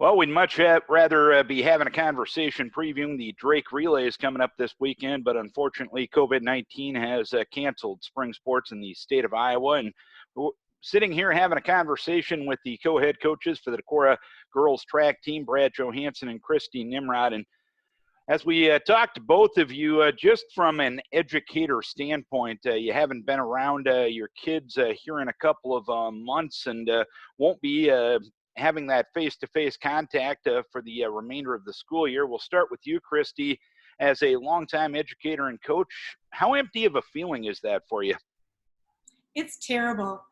Well, we'd much rather be having a conversation previewing the Drake Relays coming up this weekend, but unfortunately, COVID-19 has canceled spring sports in the state of Iowa. And we're sitting here having a conversation with the co-head coaches for the Decorah girls track team, Brad Johansen and Cristy Nimrod. And as we talked to both of you, just from an educator standpoint, you haven't been around your kids here in a couple of months and won't be having that face-to-face contact for the remainder of the school year. We'll start with you, Cristy. As a longtime educator and coach, how empty of a feeling is that for you? It's terrible.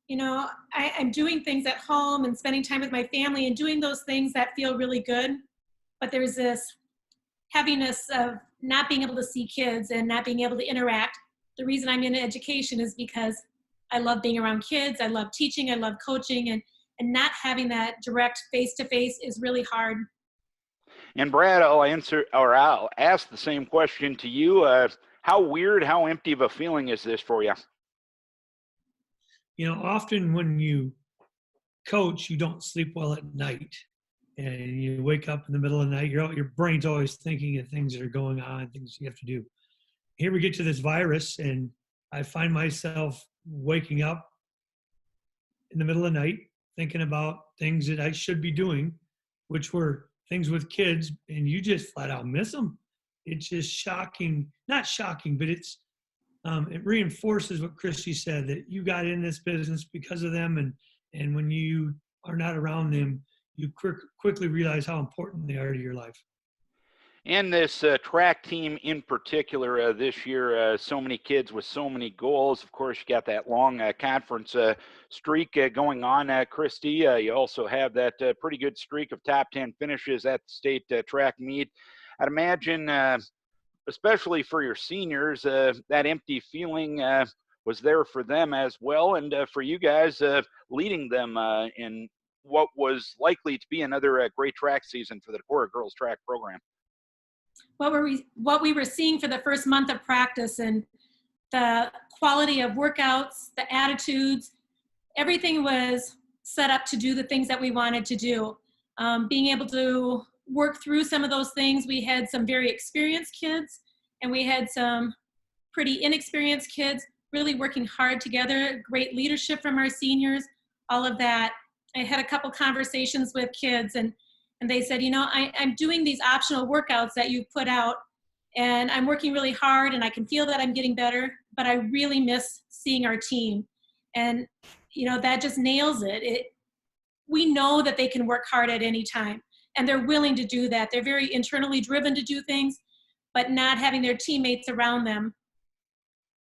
You know, I'm doing things at home and spending time with my family and doing those things that feel really good. But there's this heaviness of not being able to see kids and not being able to interact. The reason I'm in education is because I love being around kids. I love teaching. I love coaching. And not having that direct face-to-face is really hard. And Brad, I'll ask the same question to you. How weird, how empty of a feeling is this for you? You know, often when you coach, you don't sleep well at night. And you wake up in the middle of the night, your brain's always thinking of things that are going on, things you have to do. Here we get to this virus, and I find myself waking up in the middle of the night thinking about things that I should be doing, which were things with kids, and you just flat out miss them. It's just shocking, not shocking, but it reinforces what Cristy said, that you got in this business because of them, and when you are not around them, you quickly realize how important they are to your life. And this track team in particular this year, so many kids with so many goals. Of course, you got that long conference streak going on, Cristy. You also have that pretty good streak of top 10 finishes at the state track meet. I'd imagine, especially for your seniors, that empty feeling was there for them as well, and for you guys leading them in what was likely to be another great track season for the Decorah girls track program. What we were seeing for the first month of practice, and the quality of workouts, the attitudes, everything was set up to do the things that we wanted to do. Being able to work through some of those things, we had some very experienced kids and we had some pretty inexperienced kids really working hard together, great leadership from our seniors, all of that. I had a couple conversations with kids, and they said, you know, I'm doing these optional workouts that you put out, and I'm working really hard, and I can feel that I'm getting better, but I really miss seeing our team. And, you know, that just nails it. We know that they can work hard at any time, and they're willing to do that. They're very internally driven to do things, but not having their teammates around them,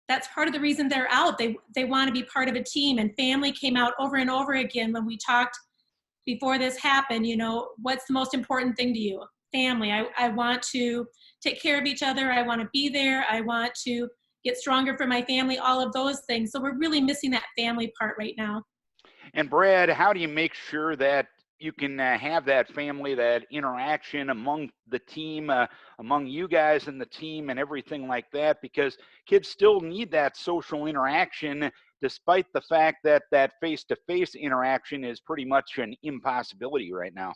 that's part of the reason they're out. They want to be part of a team, and family came out over and over again when we talked before this happened. You know, what's the most important thing to you? Family. I want to take care of each other. I want to be there. I want to get stronger for my family, all of those things. So we're really missing that family part right now. And Brad, how do you make sure that you can have that family, that interaction among the team, among you guys and the team and everything like that? Because kids still need that social interaction, despite the fact that that face-to-face interaction is pretty much an impossibility right now.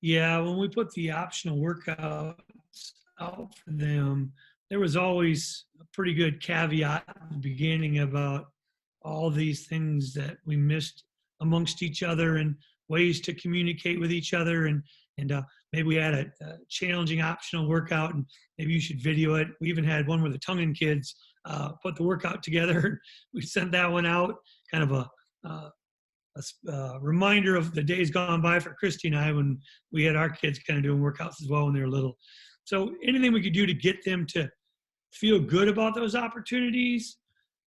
Yeah, when we put the optional workouts out for them, there was always a pretty good caveat at the beginning about all these things that we missed amongst each other and ways to communicate with each other. And maybe we had a challenging optional workout, and maybe you should video it. We even had one where the Tongan kids put the workout together. We sent that one out, kind of a reminder of the days gone by for Cristy and I when we had our kids kind of doing workouts as well when they were little. So anything we could do to get them to feel good about those opportunities,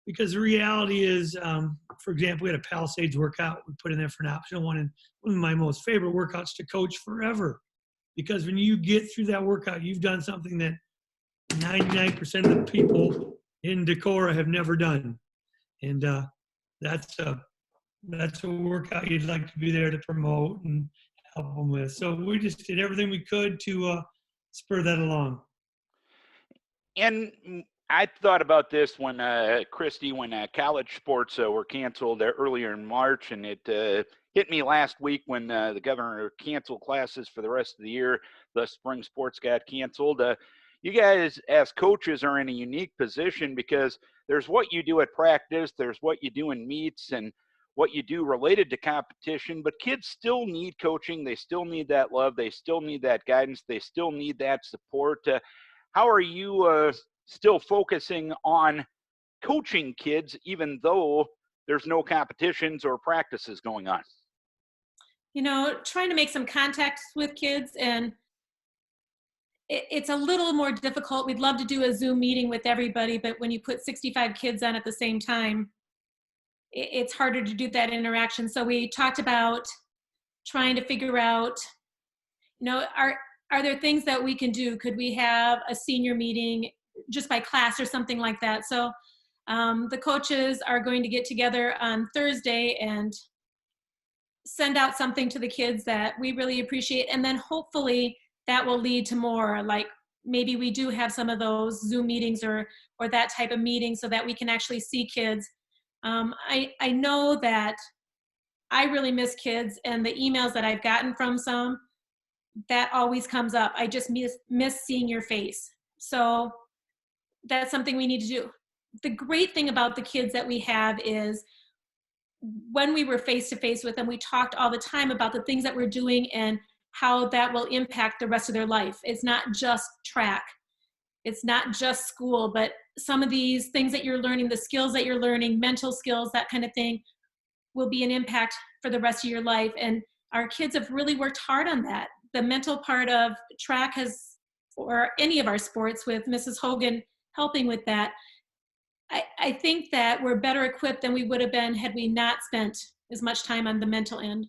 because the reality is, for example, we had a Palisades workout we put in there for an optional one, and one of my most favorite workouts to coach forever, because when you get through that workout, you've done something that 99% of the people in Decorah have never done. And that's a workout you'd like to be there to promote and help them with. So we just did everything we could to spur that along. And I thought about this when Cristy, when college sports were canceled earlier in March, and it hit me last week when the governor canceled classes for the rest of the year. The spring sports got canceled. You guys, as coaches, are in a unique position because there's what you do at practice, there's what you do in meets, and what you do related to competition. But kids still need coaching. They still need that love. They still need that guidance. They still need that support. How are you still focusing on coaching kids even though there's no competitions or practices going on? You know, trying to make some contacts with kids, and it's a little more difficult. We'd love to do a Zoom meeting with everybody, but when you put 65 kids on at the same time, it's harder to do that interaction. So we talked about trying to figure out, you know, are there things that we can do? Could we have a senior meeting just by class or something like that? So the coaches are going to get together on Thursday and send out something to the kids that we really appreciate. And then hopefully that will lead to more, like maybe we do have some of those Zoom meetings or that type of meeting so that we can actually see kids. I know that I really miss kids, and the emails that I've gotten from some, that always comes up. I just miss seeing your face. So that's something we need to do. The great thing about the kids that we have is when we were face to face with them, we talked all the time about the things that we're doing and how that will impact the rest of their life. It's not just track. It's not just school, but some of these things that you're learning, the skills that you're learning, mental skills, that kind of thing, will be an impact for the rest of your life. And our kids have really worked hard on that. The mental part of track has, or any of our sports, with Mrs. Hogan helping with that, I think that we're better equipped than we would have been had we not spent as much time on the mental end.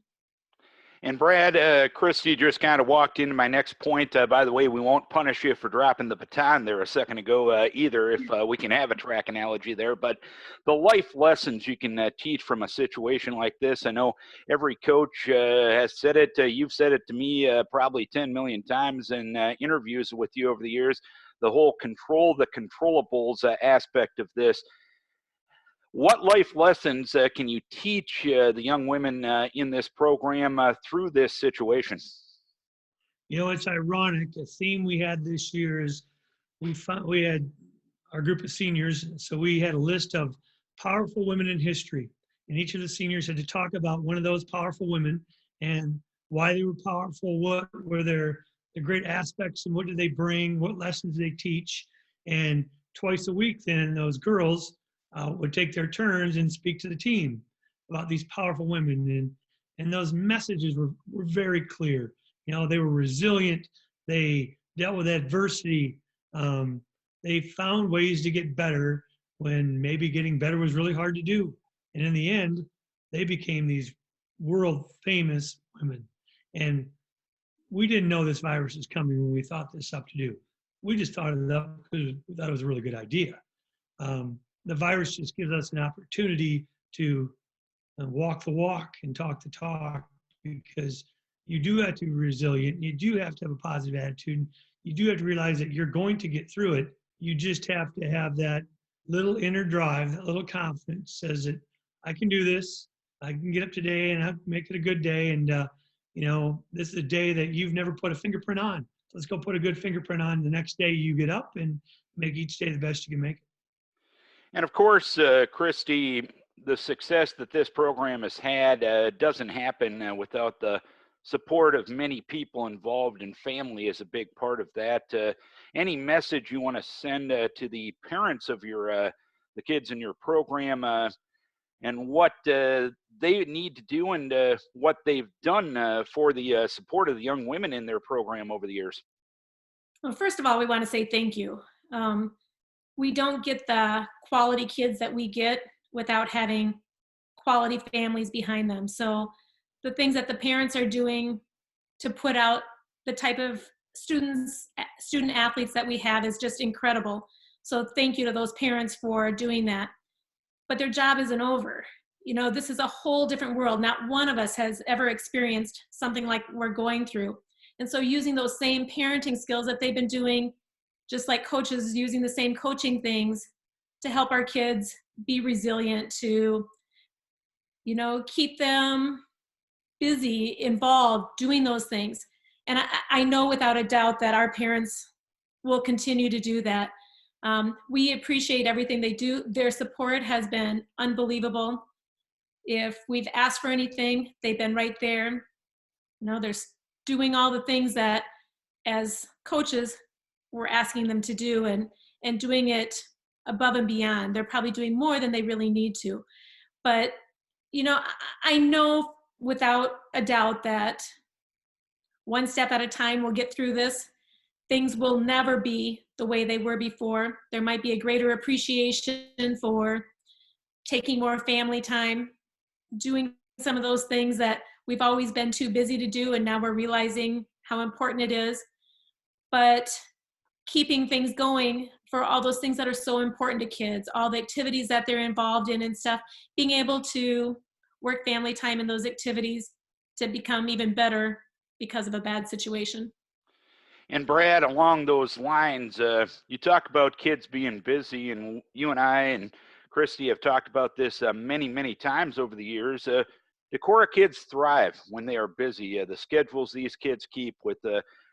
And Brad, Cristy just kind of walked into my next point. By the way, we won't punish you for dropping the baton there a second ago either, if we can have a track analogy there. But the life lessons you can teach from a situation like this, I know every coach has said it. You've said it to me probably 10 million times in interviews with you over the years. The whole control the controllables aspect of this. What life lessons can you teach the young women in this program through this situation? You know, it's ironic. A theme we had this year is we had our group of seniors, so we had a list of powerful women in history, and each of the seniors had to talk about one of those powerful women and why they were powerful, what were their great aspects, and what did they bring, what lessons did they teach. And twice a week, then those girls would take their turns and speak to the team about these powerful women. And those messages were very clear. You know, they were resilient. They dealt with adversity. They found ways to get better when maybe getting better was really hard to do. And in the end, they became these world famous women. And we didn't know this virus was coming when we thought this up to do. We just thought it up because we thought it was a really good idea. The virus just gives us an opportunity to walk the walk and talk the talk, because you do have to be resilient. You do have to have a positive attitude. You do have to realize that you're going to get through it. You just have to have that little inner drive, that little confidence says that I can do this. I can get up today and make it a good day. And, you know, this is a day that you've never put a fingerprint on. So let's go put a good fingerprint on the next day you get up and make each day the best you can make it. And of course, Cristy, the success that this program has had doesn't happen without the support of many people involved, and family is a big part of that. Any message you want to send to the parents of the kids in your program and what they need to do and what they've done for the support of the young women in their program over the years? Well, first of all, we want to say thank you. We don't get the quality kids that we get without having quality families behind them. So the things that the parents are doing to put out the type of student athletes that we have is just incredible. So thank you to those parents for doing that. But their job isn't over. You know, this is a whole different world. Not one of us has ever experienced something like we're going through. And so using those same parenting skills that they've been doing just like coaches using the same coaching things to help our kids be resilient, to, keep them busy, involved, doing those things. And I know without a doubt that our parents will continue to do that. We appreciate everything they do. Their support has been unbelievable. If we've asked for anything, they've been right there. They're doing all the things that as coaches we're asking them to do, and doing it above and beyond. They're probably doing more than they really need to. But, I know without a doubt that one step at a time we'll get through this. Things will never be the way they were before. There might be a greater appreciation for taking more family time, doing some of those things that we've always been too busy to do, and now we're realizing how important it is. But keeping things going for all those things that are so important to kids, all the activities that they're involved in and stuff, being able to work family time in those activities to become even better because of a bad situation. And Brad, along those lines, you talk about kids being busy, and you and I and Cristy have talked about this many, many times over the years. Decorah kids thrive when they are busy. The schedules these kids keep with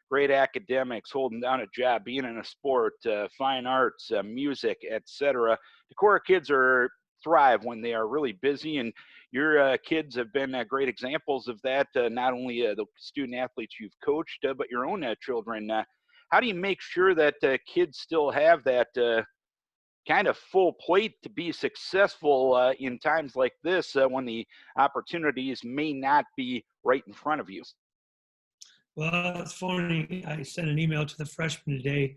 great academics, holding down a job, being in a sport, fine arts, music, etc. Decorah kids thrive when they are really busy, and your kids have been great examples of that. Not only the student athletes you've coached, but your own children. How do you make sure that kids still have that kind of full plate to be successful in times like this when the opportunities may not be right in front of you? Well, it's funny. I sent an email to the freshmen today,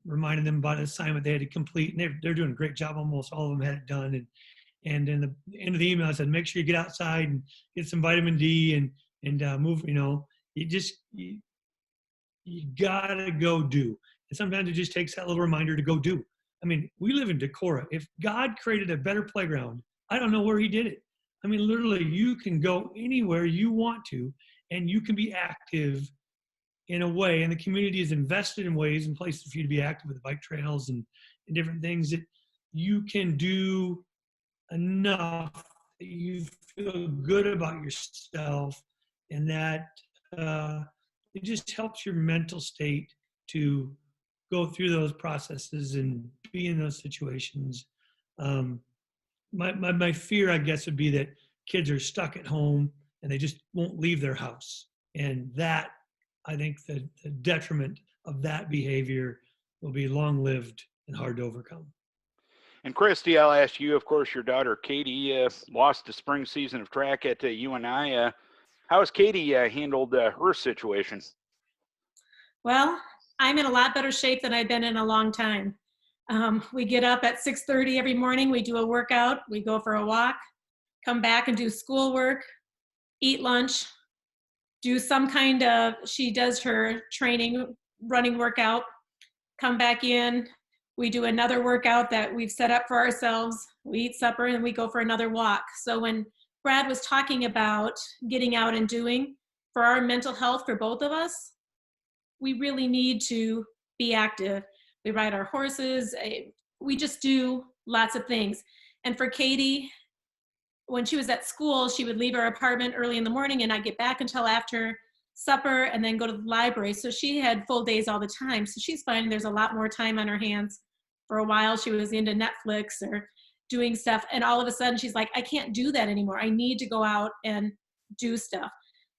reminding them about an assignment they had to complete, and they're doing a great job. Almost all of them had it done. And in the end of the email, I said, make sure you get outside and get some vitamin D and move. You gotta go do. And sometimes it just takes that little reminder to go do. I mean, we live in Decorah. If God created a better playground, I don't know where he did it. I mean, literally, you can go anywhere you want to, and you can be active in a way, and the community is invested in ways and places for you to be active with bike trails and different things that you can do enough that you feel good about yourself, and that it just helps your mental state to go through those processes and be in those situations. My fear, I guess, would be that kids are stuck at home and they just won't leave their house. And that, I think the detriment of that behavior will be long-lived and hard to overcome. And Cristy, I'll ask you, of course, your daughter Katie lost the spring season of track at UNI. How has Katie handled her situation? Well, I'm in a lot better shape than I've been in a long time. We get up at 6:30 every morning, we do a workout, we go for a walk, come back and do schoolwork, eat lunch, do some kind of, she does her training, running workout, come back in, we do another workout that we've set up for ourselves, we eat supper, and we go for another walk. So when Brad was talking about getting out and doing, for our mental health for both of us, we really need to be active. We ride our horses, we just do lots of things. And for Katie, when she was at school, she would leave her apartment early in the morning and not get back until after supper and then go to the library. So she had full days all the time. So she's finding there's a lot more time on her hands. For a while, she was into Netflix or doing stuff. And all of a sudden, she's like, I can't do that anymore. I need to go out and do stuff.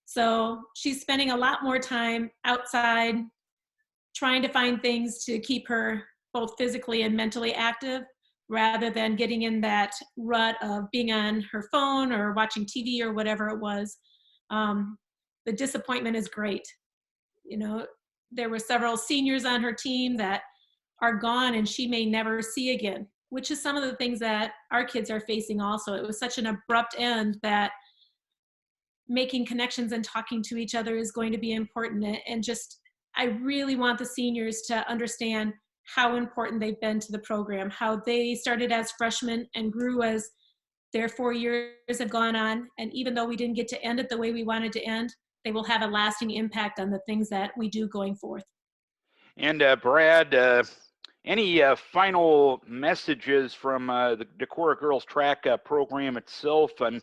So she's spending a lot more time outside, trying to find things to keep her both physically and mentally active, rather than getting in that rut of being on her phone or watching TV or whatever it was. The disappointment is great. There were several seniors on her team that are gone and she may never see again, which is some of the things that our kids are facing also. It was such an abrupt end that making connections and talking to each other is going to be important. And just, I really want the seniors to understand how important they've been to the program, how they started as freshmen and grew as their 4 years have gone on. And even though we didn't get to end it the way we wanted to end, they will have a lasting impact on the things that we do going forth. And Brad, any final messages from the Decorah Girls Track program itself, and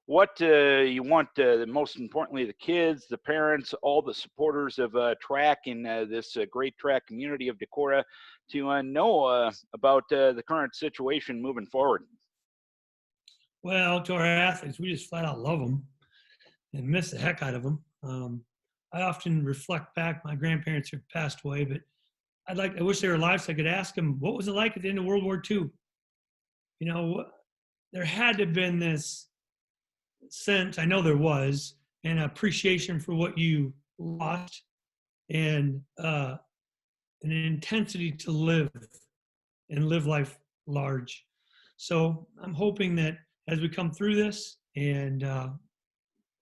what you want, most importantly, the kids, the parents, all the supporters of track in this great track community of Decorah to know about the current situation moving forward? Well, to our athletes, we just flat out love them and miss the heck out of them. I often reflect back. My grandparents have passed away, but I wish they were alive so I could ask them, what was it like at the end of World War II? You know, there had to have been this sense, I know there was, an appreciation for what you lost, and an intensity to live and live life large. So I'm hoping that as we come through this and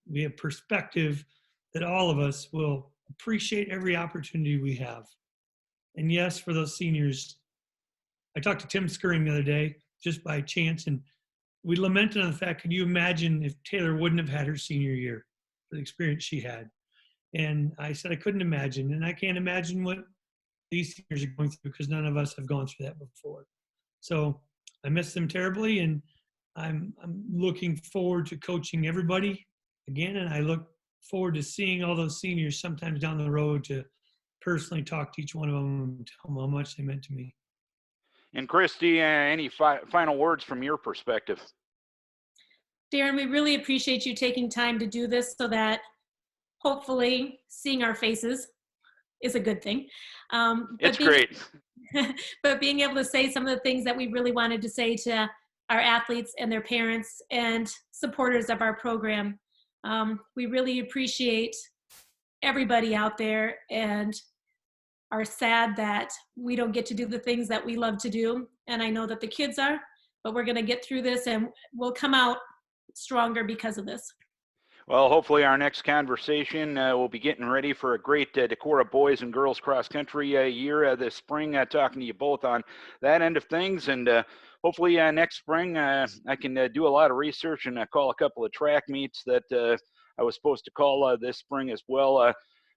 we have perspective, that all of us will appreciate every opportunity we have. And yes, for those seniors, I talked to Tim Skirring the other day just by chance, and we lamented on the fact, can you imagine if Taylor wouldn't have had her senior year, the experience she had? And I said I couldn't imagine, and I can't imagine what these seniors are going through because none of us have gone through that before. So I miss them terribly, and I'm looking forward to coaching everybody again, and I look forward to seeing all those seniors sometimes down the road to personally talk to each one of them and tell them how much they meant to me. And Cristy, any final words from your perspective? Darren, we really appreciate you taking time to do this so that hopefully seeing our faces is a good thing. It's great. But being able to say some of the things that we really wanted to say to our athletes and their parents and supporters of our program. We really appreciate everybody out there and are sad that we don't get to do the things that we love to do. And I know that the kids are, but we're going to get through this and we'll come out stronger because of this. Well, hopefully our next conversation will be getting ready for a great Decorah boys and girls cross country year this spring, talking to you both on that end of things. And hopefully next spring I can do a lot of research and call a couple of track meets that I was supposed to call this spring as well.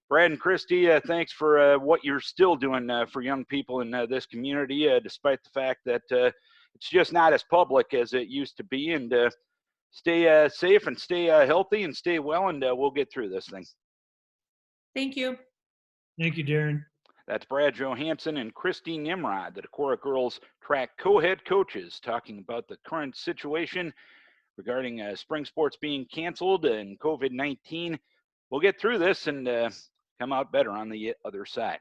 Brad and Cristy, thanks for what you're still doing for young people in this community, despite the fact that it's just not as public as it used to be. And stay safe and stay healthy and stay well, and we'll get through this thing. Thank you. Thank you, Darren. That's Brad Johansen and Cristy Nimrod, the Decorah Girls Track co-head coaches, talking about the current situation regarding spring sports being canceled and COVID-19. We'll get through this and come out better on the other side.